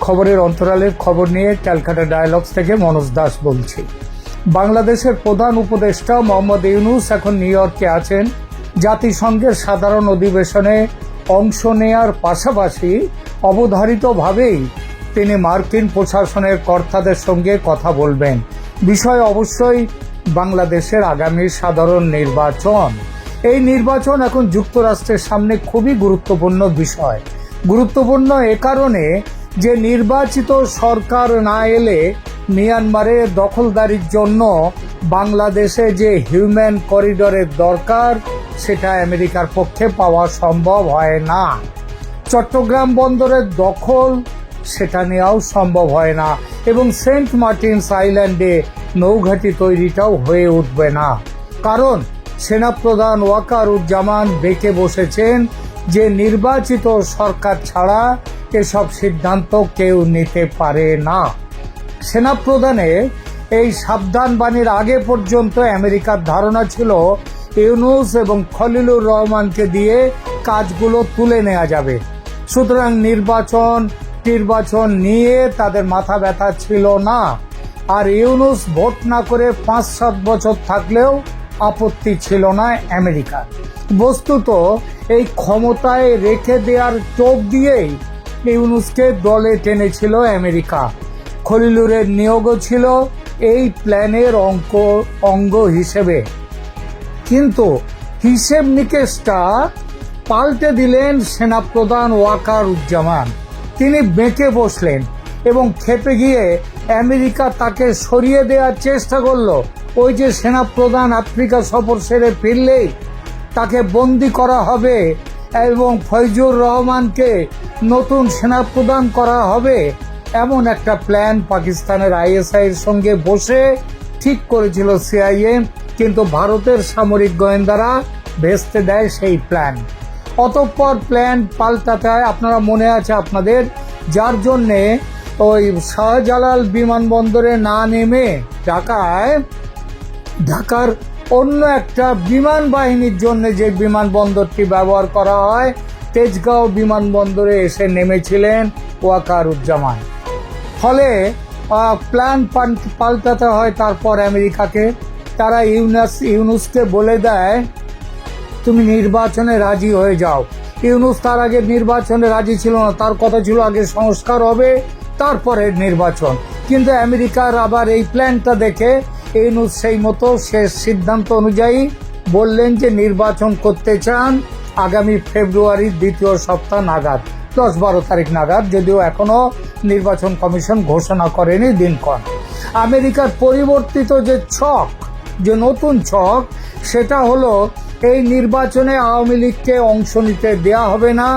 খবরের অন্তরালের খবর নিয়ে ক্যালকাটা ডায়ালগস থেকে মনোজ দাস বলছি। বাংলাদেশের প্রধান উপদেষ্টা মোহাম্মদ ইউনূস এখন নিউ ইয়র্কে আছেন। জাতিসংঘের সাধারণ অধিবেশনে অংশ নেয়ার পাশাপাশি অবধারিতভাবেই তিনি মার্কিন প্রশাসনের কর্তাদের সঙ্গে কথা বলবেন। বিষয় অবশ্যই বাংলাদেশের আগামী সাধারণ নির্বাচন। এই নির্বাচন এখন যুক্তরাষ্ট্রের সামনে খুবই গুরুত্বপূর্ণ বিষয়। গুরুত্বপূর্ণ এ কারণে যে নির্বাচিত সরকার না এলে মিয়ানমারে দখলদারির জন্য বাংলাদেশে যে হিউম্যান করিডোরের দরকার সেটা আমেরিকার পক্ষে পাওয়া সম্ভব হয় না। চট্টগ্রাম বন্দরের দখল সেটা নেওয়াও সম্ভব হয় না এবং সেন্ট মার্টিনস আইল্যান্ডে নৌঘাঁটি তৈরিটাও হয়ে উঠবে না, কারণ সেনাপ্রধান ওয়াকারুজ্জামান বেঁকে বসেছেন যে নির্বাচিত সরকার ছাড়া এসব সিদ্ধান্ত কেউ নিতে পারে না। সেনাপ্রধানের এই সাবধান বাণীর আগে পর্যন্ত আমেরিকার ধারণা ছিল ইউনূস এবং খলিলুর রহমানকে দিয়ে কাজগুলো তুলে নেওয়া যাবে। সুতরাং নির্বাচন নিয়ে তাদের মাথা ব্যথা ছিল না। আর ইউনূস ভোট না করে 5-7 বছর থাকলেও আপত্তি ছিল না আমেরিকার। বস্তুত এই ক্ষমতায় রেখে দেওয়ার চোখ দিয়েই ইউনূসকে দলে টেনেছিল আমেরিকা। খলিলুরের নিয়োগও ছিল এই প্ল্যানের অঙ্গ হিসেবে। কিন্তু হিসেব নিকেশটা পাল্টে দিলেন সেনাপ্রধান ওয়াকারুজ্জামান। তিনি বেঁকে বসলেন এবং খেপে গিয়ে আমেরিকা তাকে সরিয়ে দেওয়ার চেষ্টা করলো। ওই যে সেনাপ্রধান আফ্রিকা সফর সেরে ফিরলেই তাকে বন্দি করা হবে এবং ফয়জুর রহমানকে নতুন সেনাপ্রধান করা হবে, এমন একটা প্ল্যান পাকিস্তানের ISI এর সঙ্গে বসে ঠিক করেছিল CIA, কিন্তু ভারতের সামরিক গোয়েন্দারা ভেস্তে দেয় সেই প্ল্যান। অতঃপর প্ল্যান পাল্টাতে হয়, আপনারা মনে আছে আপনাদের, যার জন্যে ওই শাহজালাল বিমানবন্দরে না নেমে ঢাকার অন্য একটা বিমান বাহিনীর জন্য যে বিমানবন্দরটি ব্যবহার করা হয় তেজগাঁও বিমানবন্দরে এসে নেমেছিলেন ওয়াকারুজ্জামান। ফলে প্ল্যান পাল্টাতে হয় তারপর আমেরিকাকে। তারা ইউনূসকে বলে দেয় তুমি নির্বাচনে রাজি হয়ে যাও। ইউনূস তার আগে নির্বাচনে রাজি ছিল না, তার কথা ছিল আগে সংস্কার হবে তারপরে নির্বাচন। কিন্তু আমেরিকার আবার এই প্ল্যানটা দেখে ইউনূস সেই মতো শেষ সিদ্ধান্ত অনুযায়ী বললেন যে নির্বাচন করতে চান আগামী ফেব্রুয়ারির 2য় সপ্তাহ নাগাদ, 10-12 তারিখ নাগাদ, যদিও এখনো নির্বাচন কমিশন ঘোষণা করেনি দিনক্ষণ। আমেরিকার পরিবর্তিত যে নতুন ছক সেটা হলো এই নির্বাচনে আওয়ামী লীগকে অংশ নিতে দেয়া হবে না।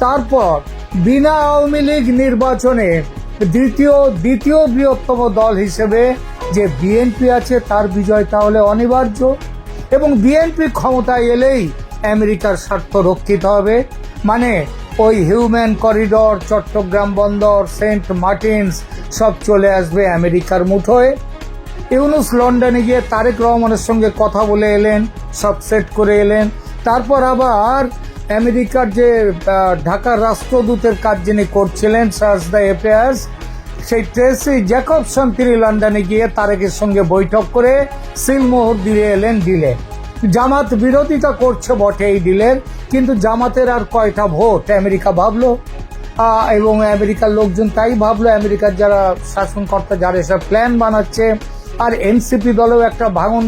তারপর বিনা আওয়ামী লীগ নির্বাচনে দ্বিতীয় বৃহত্তম দল হিসেবে যে বিএনপি আছে তার বিজয় তাহলে অনিবার্য, এবং বিএনপি ক্ষমতায় এলেই আমেরিকার স্বার্থ রক্ষিত হবে। মানে ওই হিউম্যান করিডোর, চট্টগ্রাম বন্দর, সেন্ট মার্টিনস সব চলে আসবে আমেরিকার মুঠোয়। ইউনূস লন্ডনে গিয়ে তারেক রহমানের সঙ্গে কথা বলে এলেন, সব সেট করে এলেন। তারপর আবার আমেরিকার যে ঢাকার রাষ্ট্রদূতের কাজ যিনি করছিলেন, চার্জ দ্য অ্যাফেয়ার্স, সেই ট্রেসি জ্যাকবসন তিনি লন্ডনে গিয়ে তারেকের সঙ্গে বৈঠক করে সিলমোহর দিয়ে এলেন ডিলে। জামাত বিরোধিতা করছে বটে এই ডিলের, কিন্তু জামাতের আর কয়টা ভোট আমেরিকা ভাবলো, এবং আমেরিকার লোকজন তাই ভাবলো। আমেরিকার যারা শাসনকর্তা যারা এসব প্ল্যান বানাচ্ছে, আর এনসিপি দলেও একটা ভাঙন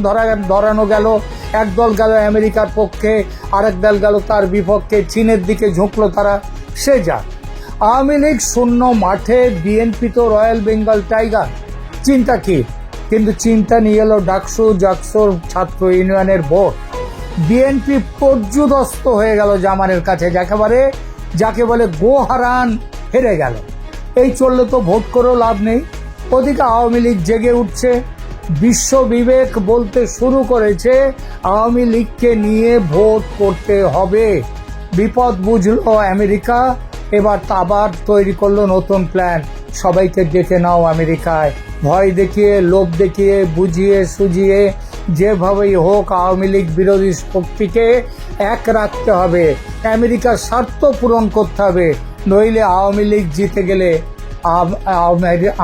ধরানো গেল। এক দল গেল আমেরিকার পক্ষে, আরেক দল গেল তার বিপক্ষে, চীনের দিকে ঝুঁকলো তারা। সে যা, আওয়ামী লীগ শূন্য মাঠে, বিএনপি তো রয়্যাল বেঙ্গল টাইগার, চিন্তা কি? কিন্তু চিন্তা নিয়ে এলো জাকসুর ছাত্র ইউনিয়নের ভোট। বিএনপি পর্যুদস্ত হয়ে গেল জামানের কাছে, যাকে বলে গোহারান হেরে গেল। এই চললে তো ভোট করেও লাভ নেই। ওদিকে আওয়ামী লীগ জেগে উঠছে, বিশ্ব বিবেক বলতে শুরু করেছে আওয়ামী লীগকে নিয়ে ভোট করতে হবে। বিপদ বুঝলো আমেরিকা, এবার আবার তৈরি করলো নতুন প্ল্যান। সবাইকে ডেকে নাও আমেরিকায়, ভয় দেখিয়ে, লোভ দেখিয়ে, বুঝিয়ে সুঝিয়ে যেভাবেই হোক আওয়ামী লীগ বিরোধী শক্তিকে এক রাখতে হবে। আমেরিকার স্বার্থ পূরণ করতে হবে, নইলে আওয়ামী লীগ জিতে গেলে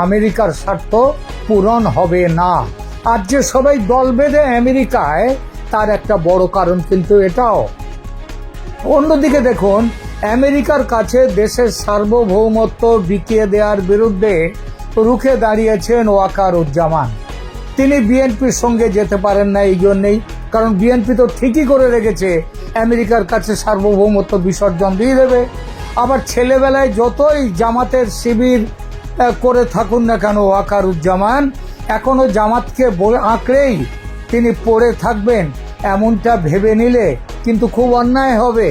আমেরিকার স্বার্থ পূরণ হবে না। আর যে সবাই দল বেঁধে আমেরিকায়, তার একটা বড় কারণ কিন্তু এটাও। অন্যদিকে দেখুন, আমেরিকার কাছে দেশের সার্বভৌমত্ব বিকিয়ে দেওয়ার বিরুদ্ধে রুখে দাঁড়িয়েছেন ওয়াকারুজ্জামান। তিনি বিএনপির সঙ্গে যেতে পারেন না এই জন্যেই, কারণ বিএনপি তো ঠিকই করে রেখেছে আমেরিকার কাছে সার্বভৌমত্ব বিসর্জন দিয়ে দেবে। আবার ছেলেবেলায় যতই জামাতের শিবির করে থাকুন না কেন ওয়াকারুজ্জামান, এখনও জামাতকে আঁকড়েই তিনি পড়ে থাকবেন, এমনটা ভেবে নিলে কিন্তু খুব অন্যায় হবে।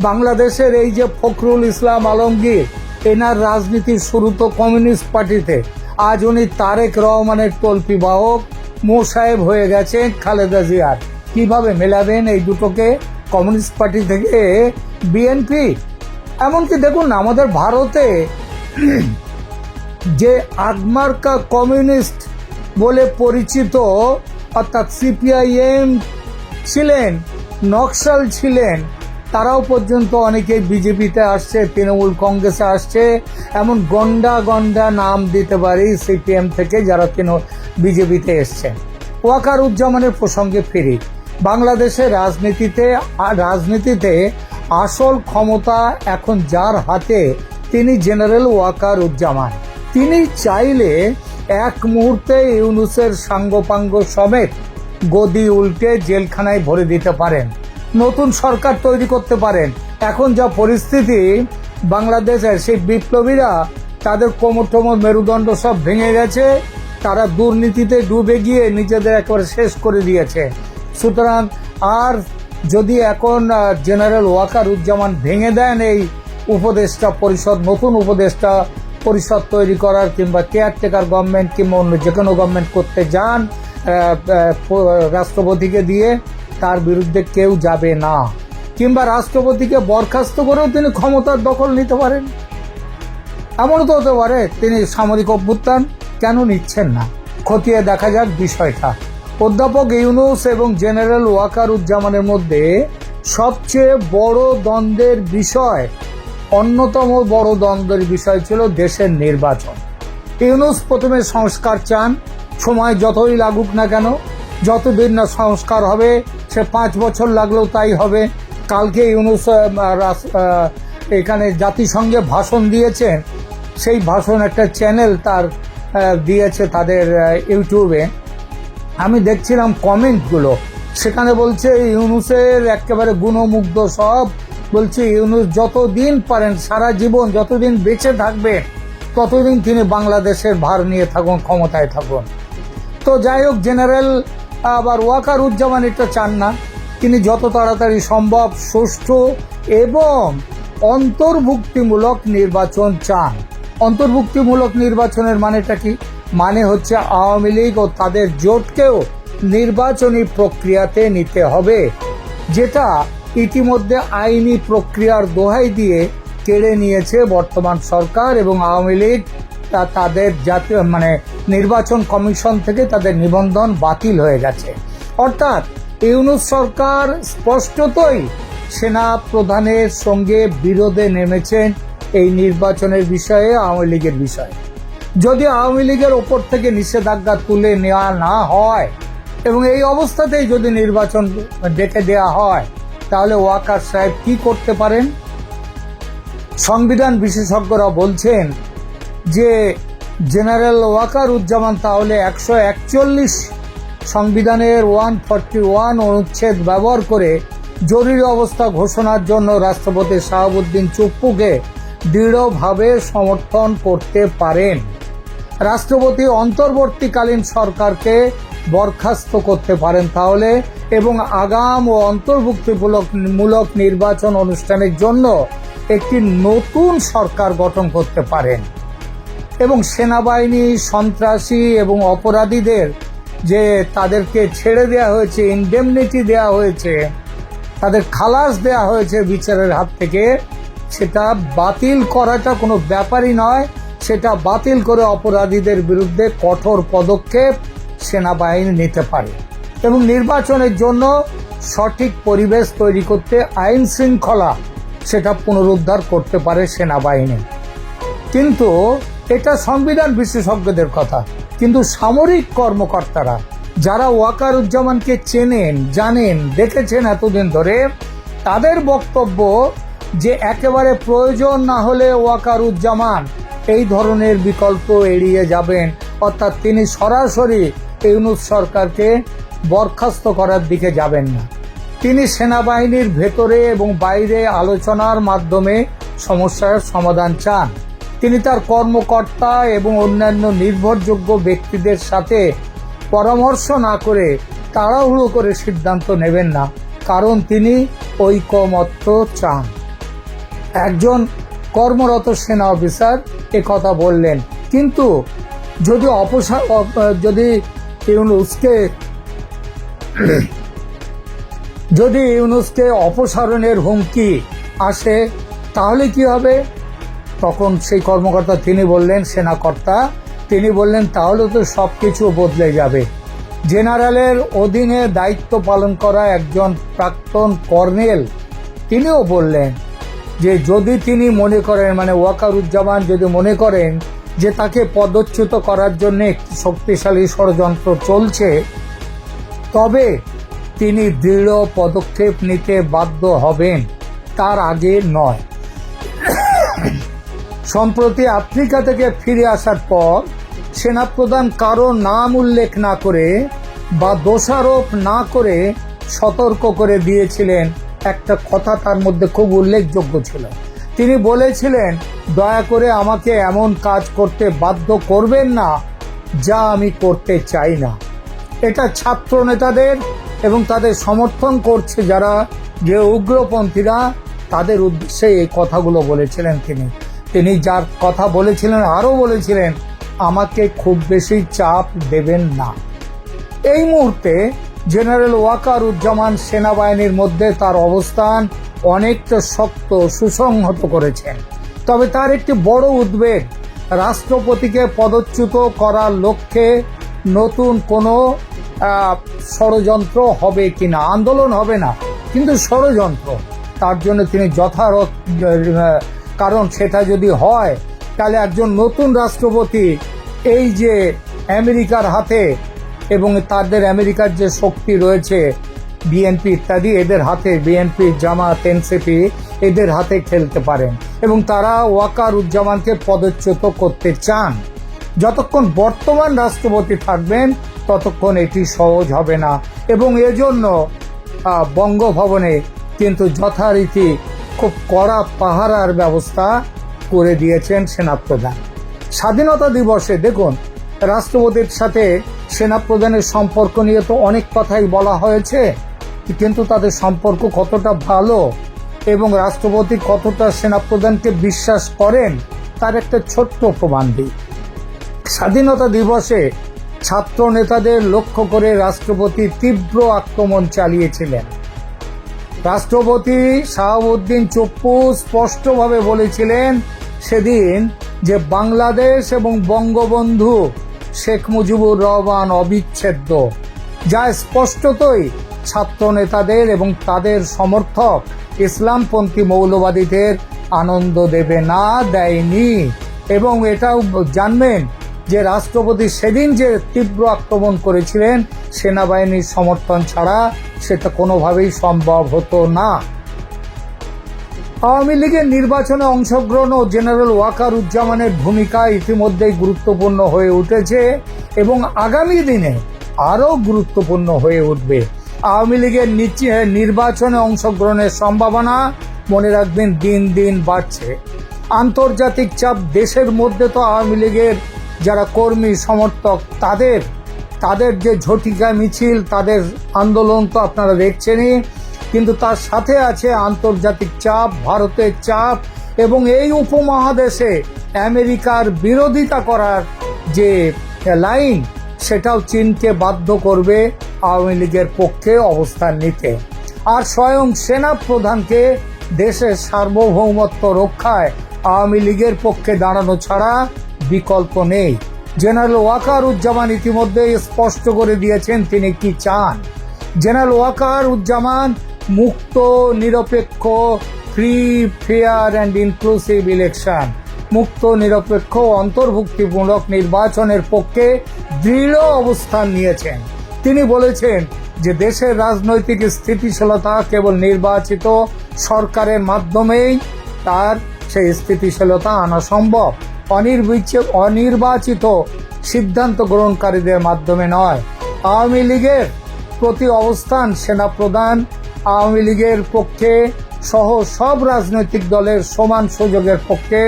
বাংলাদেশের এই যে ফখরুল ইসলাম আলমগীর, এনার রাজনীতির শুরু তো কমিউনিস্ট পার্টিতে, আজ উনি তারেক রহমানের তল্পি বাহক মোসাহেব হয়ে গেছেন খালেদা জিয়ার। কিভাবে মেলাবেন এই দুটোকে, কমিউনিস্ট পার্টি থেকে বিএনপি? এমনকি দেখুন না, আমাদের ভারতে যে আগমার্কা কমিউনিস্ট বলে পরিচিত, অর্থাৎ সিপিআইএম ছিলেন, নকশাল ছিলেন, তারাও পর্যন্ত অনেকেই বিজেপিতে আসছে, তৃণমূল কংগ্রেসে আসছে। এমন গন্ডা গন্ডা নাম দিতে পারি সিপিএম থেকে, যারা বিজেপিতে এসছে। ওয়াকারুজ্জামানের প্রসঙ্গে ফিরি। বাংলাদেশের রাজনীতিতে আসল ক্ষমতা এখন যার হাতে, তিনি জেনারেল ওয়াকারুজ্জামান। তিনি চাইলে এক মুহূর্তে ইউনূসের সাঙ্গপাঙ্গ সমেত গদি উল্টে জেলখানায় ভরে দিতে পারেন, নতুন সরকার তৈরি করতে পারেন। এখন যা পরিস্থিতি বাংলাদেশের, সেই বিপ্লবীরা তাদের কোমর মেরুদণ্ড সব ভেঙে গেছে, তারা দুর্নীতিতে ডুবে গিয়ে নিজেদের একেবারে শেষ করে দিয়েছে। সুতরাং আর যদি এখন জেনারেল ওয়াকারুজ্জামান ভেঙে দেন এই উপদেষ্টা পরিষদ, নতুন উপদেষ্টা পরিষদ তৈরি করার, কিংবা কেয়ারটেকার গভর্নমেন্ট কিংবা অন্য যে কোনো গভর্নমেন্ট করতে যান রাষ্ট্রপতিকে দিয়ে, তার বিরুদ্ধে কেউ যাবে না। কিংবা রাষ্ট্রপতিকে বরখাস্ত করেও তিনি ক্ষমতার দখল নিতে পারেন। এমনও তো হতে পারে তিনি সামরিক অভ্যুত্থান কেন নিচ্ছেন না, খতিয়ে দেখা যাক বিষয়টা। অধ্যাপক ইউনূস এবং জেনারেল ওয়াকারুজ্জামানের মধ্যে সবচেয়ে বড় দ্বন্দ্বের বিষয়, অন্যতম বড় দ্বন্দ্বের বিষয় ছিল দেশের নির্বাচন। ইউনূস প্রথমে সংস্কার চান, সময় যতই লাগুক না কেন, যতদিন না সংস্কার হবে, সে 5 বছর লাগলেও তাই হবে। কালকে ইউনূস এখানে জাতিসংঘে ভাষণ দিয়েছেন, সেই ভাষণ একটা চ্যানেল তার দিয়েছে তাদের ইউটিউবে। আমি দেখছিলাম কমেন্টগুলো, সেখানে বলছে ইউনূসের একেবারে গুণমুগ্ধ সব, বলছে ইউনূস যতদিন পারেন, সারা জীবন যতদিন বেঁচে থাকবেন, ততদিন তিনি বাংলাদেশের ভার নিয়ে থাকুন, ক্ষমতায় থাকুন। তো যাই হোক, জেনারেল আবার ওয়াকারুজ্জামান এটা চান না, তিনি যত তাড়াতাড়ি সম্ভব সুষ্ঠু এবং অন্তর্ভুক্তিমূলক নির্বাচন চান। অন্তর্ভুক্তিমূলক নির্বাচনের মানেটা কি? মানে হচ্ছে আওয়ামী লীগ ও তাদের জোটকেও নির্বাচনী প্রক্রিয়াতে নিতে হবে, যেটা ইতিমধ্যে আইনি প্রক্রিয়ার দোহাই দিয়ে কেড়ে নিয়েছে বর্তমান সরকার এবং আওয়ামী লীগ। তাদের জাতীয় নির্বাচন কমিশন থেকে তাদের নিবন্ধন বাতিল হয়ে গেছে। অর্থাৎ ইউনূস সরকার স্পষ্টতই সেনা প্রধানের সঙ্গে বিরোধে নেমেছেন এই নির্বাচনের বিষয়ে, আওয়ামী লীগের বিষয়ে। যদি আওয়ামী লীগের ওপর থেকে নিষেধাজ্ঞা তুলে নেওয়া না হয় এবং এই অবস্থাতেই যদি নির্বাচন ডেকে দেওয়া হয়, তাহলে ওয়াকার সাহেব কি করতে পারেন? সংবিধান বিশেষজ্ঞরা বলছেন যে জেনারেল ওয়াকারুজ্জামান তাহলে 141 সংবিধানের 141 অনুচ্ছেদ ব্যবহার করে জরুরি অবস্থা ঘোষণার জন্য রাষ্ট্রপতি শাহাবুদ্দিন চুপ্পুকে দৃঢ়ভাবে সমর্থন করতে পারেন। রাষ্ট্রপতি অন্তর্বর্তীকালীন সরকারকে বরখাস্ত করতে পারেন তাহলে, এবং আগাম ও অন্তর্ভুক্তিমূলক নির্বাচন অনুষ্ঠানের জন্য একটি নতুন সরকার গঠন করতে পারেন। এবং সেনাবাহিনী, সন্ত্রাসী এবং অপরাধীদের যে তাদেরকে ছেড়ে দেওয়া হয়েছে, ইনডেমনিটি দেওয়া হয়েছে, তাদের খালাস দেওয়া হয়েছে বিচারের হাত থেকে, সেটা বাতিল করাটা কোনো ব্যাপারই নয়। সেটা বাতিল করে অপরাধীদের বিরুদ্ধে কঠোর পদক্ষেপ সেনাবাহিনী নিতে পারে এবং নির্বাচনের জন্য সঠিক পরিবেশ তৈরি করতে আইন শৃঙ্খলা সেটা পুনরুদ্ধার করতে পারে সেনাবাহিনী। কিন্তু এটা সংবিধান বিশেষজ্ঞদের কথা, কিন্তু সামরিক কর্মকর্তারা যারা ওয়াকারুজ্জামানকে চেনেন, জানেন, দেখেছেন এতদিন ধরে, তাদের বক্তব্য যে একেবারে প্রয়োজন না হলে ওয়াকারুজ্জামান এই ধরনের বিকল্প এড়িয়ে যাবেন, অর্থাৎ তিনি সরাসরি ইউনূস সরকারকে বরখাস্ত করার দিকে যাবেন না। তিনি সেনাবাহিনীর ভেতরে এবং বাইরে আলোচনার মাধ্যমে সমস্যার সমাধান চান। তিনি তার কর্মকর্তা এবং অন্যান্য নির্ভরযোগ্য ব্যক্তিদের সাথে পরামর্শ না করে তাড়াহুড়ো করে সিদ্ধান্ত নেবেন না, কারণ তিনি ঐকমত্য চান। একজন কর্মরত সেনা অফিসার কথা বললেন। কিন্তু যদি ইউনূসকে অপসারণের হুমকি আসে তাহলে কি হবে? তখন সেই কর্মকর্তা তিনি বললেন তাহলে তো সব কিছু বদলে যাবে। জেনারেলের অধীনে দায়িত্ব পালন করা একজন প্রাক্তন কর্নেল তিনিও বললেন যে যদি তিনি মনে করেন, মানে ওয়াকারুজ্জামান যদি মনে করেন যে তাকে পদচ্যুত করার জন্য একটি শক্তিশালী ষড়যন্ত্র চলছে, তবে তিনি দৃঢ় পদক্ষেপ নিতে বাধ্য হবেন, তার আগে নয়। সম্প্রতি আফ্রিকা থেকে ফিরে আসার পর সেনাপ্রধান কারো নাম উল্লেখ না করে বা দোষারোপ না করে সতর্ক করে দিয়েছিলেন। একটা কথা তার মধ্যে খুব উল্লেখযোগ্য ছিল। তিনি বলেছিলেন, দয়া করে আমাকে এমন কাজ করতে বাধ্য করবেন না যা আমি করতে চাই না। এটা ছাত্র নেতাদের এবং তাদের সমর্থন করছে যারা যে উগ্রপন্থীরা, তাদের উদ্দেশ্যে এই কথাগুলো বলেছিলেন তিনি যার কথা বলেছিলেন, আরও বলেছিলেন আমাকে খুব বেশি চাপ দেবেন না। এই মুহূর্তে জেনারেল ওয়াকারুজ্জামান সেনাবাহিনীর মধ্যে তার অবস্থান অনেকটা শক্ত, সুসংহত করেছেন। তবে তার একটি বড় উদ্বেগ, রাষ্ট্রপতিকে পদচ্যুত করার লক্ষ্যে নতুন কোনো ষড়যন্ত্র হবে কিনা। আন্দোলন হবে না, কিন্তু ষড়যন্ত্র, তার জন্য তিনি যথারথ, কারণ সেটা যদি হয় তাহলে একজন নতুন রাষ্ট্রপতি এই যে আমেরিকার হাতে এবং তাদের আমেরিকার যে শক্তি রয়েছে বিএনপি ইত্যাদি, এদের হাতে, বিএনপি, জামাত, এনসিপি, এদের হাতে খেলতে পারেন এবং তারা ওয়াকারুজ্জামানকে পদচ্যুত করতে চান। যতক্ষণ বর্তমান রাষ্ট্রপতি থাকবেন ততক্ষণ এটি সহজ হবে না এবং এজন্য বঙ্গভবনে কিন্তু যথারীতি খুব কড়া পাহারার ব্যবস্থা করে দিয়েছেন সেনাপ্রধান। স্বাধীনতা দিবসে দেখুন, রাষ্ট্রপতির সাথে সেনাপ্রধানের সম্পর্ক নিয়ে তো অনেক কথাই বলা হয়েছে, কিন্তু তাদের সম্পর্ক কতটা ভালো এবং রাষ্ট্রপতি কতটা সেনাপ্রধানকে বিশ্বাস করেন তার একটা ছোট্ট প্রমাণ দিই। স্বাধীনতা দিবসে ছাত্র নেতাদের লক্ষ্য করে রাষ্ট্রপতি তীব্র আক্রমণ চালিয়েছিলেন। রাষ্ট্রপতি শাহাবুদ্দিন চুপ্পু স্পষ্টভাবে বলেছিলেন সেদিন যে বাংলাদেশ এবং বঙ্গবন্ধু শেখ মুজিবুর রহমান অবিচ্ছেদ্য, যা স্পষ্টতই ছাত্র নেতাদের এবং তাদের সমর্থক ইসলামপন্থী মৌলবাদীদের আনন্দ দেয়নি। এবং এটাও জানবেন যে রাষ্ট্রপতি সেদিন যে তীব্র আক্রমণ করেছিলেন সেনাবাহিনীর সমর্থন ছাড়া সেটা কোনোভাবেই সম্ভব হতো না। আওয়ামী লীগের নির্বাচনে অংশগ্রহণ ও জেনারেল ওয়াকারুজ্জামানের ভূমিকা ইতিমধ্যেই গুরুত্বপূর্ণ হয়ে উঠেছে এবং আগামী দিনে আরও গুরুত্বপূর্ণ হয়ে উঠবে। আওয়ামী লীগের নির্বাচনে অংশগ্রহণের সম্ভাবনা, মনে রাখবেন, দিন দিন বাড়ছে। আন্তর্জাতিক চাপ, দেশের মধ্যে তো আওয়ামী লীগের যারা কর্মী সমর্থক তাদের যে ঝটিকা মিছিল, তাদের আন্দোলন তো আপনারা দেখছেনই, কিন্তু তার সাথে আছে আন্তর্জাতিক চাপ, ভারতের চাপ এবং এই উপমহাদেশে আমেরিকার বিরোধিতা করার যে লাইন, সেটাও চীনকে বাধ্য করবে আওয়ামী লীগের পক্ষে অবস্থান নিতে। আর স্বয়ং সেনা প্রধানকে দেশের সার্বভৌমত্ব রক্ষায় আওয়ামী লীগের পক্ষে দাঁড়ানো ছাড়া বিকল্প নেই। জেনারেল ওয়াকারুজ্জামান ইতিমধ্যে স্পষ্ট করে দিয়েছেন তিনি কি চান। জেনারেল ওয়াকারুজ্জামান মুক্ত, নিরপেক্ষ, free, fair and inclusive election, মুক্ত, নিরপেক্ষ ও অন্তর্ভুক্তিমূলক নির্বাচনের পক্ষে দৃঢ় অবস্থান নিয়েছেন। তিনি বলেছেন যে দেশের রাজনৈতিক স্থিতিশীলতা কেবল নির্বাচিত সরকারের মাধ্যমেই তার সেই স্থিতিশীলতা আনা সম্ভব, অনির্বাচিত সিদ্ধান্ত গ্রহণকারীদের মাধ্যমে নয়। আওয়ামী লীগের প্রতি অবস্থান সেনাপ্রধান আওয়ামী লীগের পক্ষে সহ সব রাজনৈতিক দলের সমান সুযোগের পক্ষে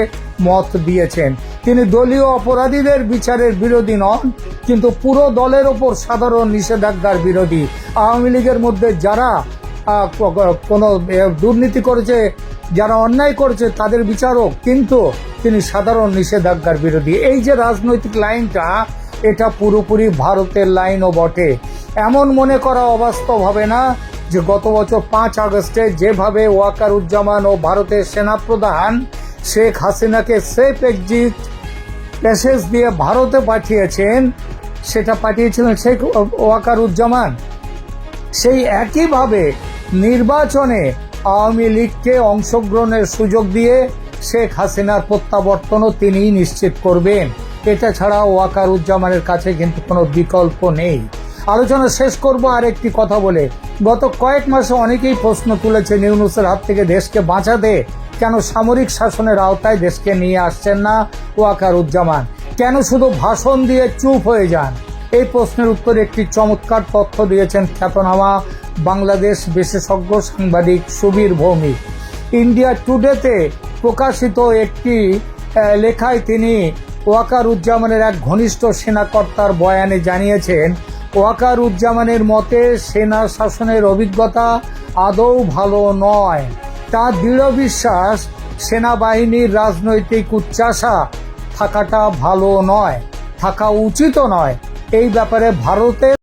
মত দিয়েছেন। তিনি দলীয় অপরাধীদের বিচারের বিরোধী নন, কিন্তু পুরো দলের ওপর সাধারণ নিষেধাজ্ঞার বিরোধী। আওয়ামী লীগের মধ্যে যারা কোনো দুর্নীতি করেছে, যারা অন্যায় করেছে তাদের বিচারক, কিন্তু তিনি সাধারণ নিষেধাজ্ঞার বিরোধী। এই যে রাজনৈতিক লাইনটা, এটা পুরোপুরি ভারতের লাইনও বটে। এমন মনে করা অবাস্তব হবে না যে গত বছর 5 আগস্টে যেভাবে ওয়াকারুজ্জামান ও ভারতের সেনাপ্রধান শেখ হাসিনাকে সেফ এক্সিট মেসেজ দিয়ে ভারতে পাঠিয়েছেন, সেটা পাঠিয়েছিলেন শেখ ওয়াকারুজ্জামান। সেই একইভাবে নির্বাচনে আওয়ামী লীগকে অংশগ্রহণের সুযোগ দিয়ে শেখ হাসিনার প্রত্যাবর্তনও তিনিই নিশ্চিত করবেন। এটা ছাড়া ওয়াকারুজ্জামানের কাছে কিন্তু কোনো বিকল্প নেই। আলোচনা শেষ করব আরেকটি কথা বলে। গত কয়েক মাসে অনেকেই প্রশ্ন তুলেছে, ইউনূসের হাত থেকে দেশকে বাঁচাতে কেন সামরিক শাসনের আওতায় দেশকে নিয়ে আসছেন না ওয়াকারুজ্জামান? কেন শুধু ভাষণ দিয়ে চুপ হয়ে যান? এই প্রশ্নের উত্তরে একটি চমৎকার তথ্য দিয়েছেন খ্যাতনামা বাংলাদেশ বিশেষজ্ঞ সাংবাদিক সুবীর ভৌমিক। ইন্ডিয়া টুডেতে প্রকাশিত একটি লেখায় তিনি ওয়াকারুজ্জামানের এক ঘনিষ্ঠ সেনাকর্তার বয়ানে জানিয়েছেন, ওয়াকারুজ্জামানের মতে সেনা শাসনের অভিজ্ঞতা আদৌ ভালো নয়। তার দৃঢ় বিশ্বাস সেনাবাহিনীর রাজনৈতিক উচ্চাশা থাকাটা ভালো নয়, থাকা উচিত নয়। এই ব্যাপারে ভারতের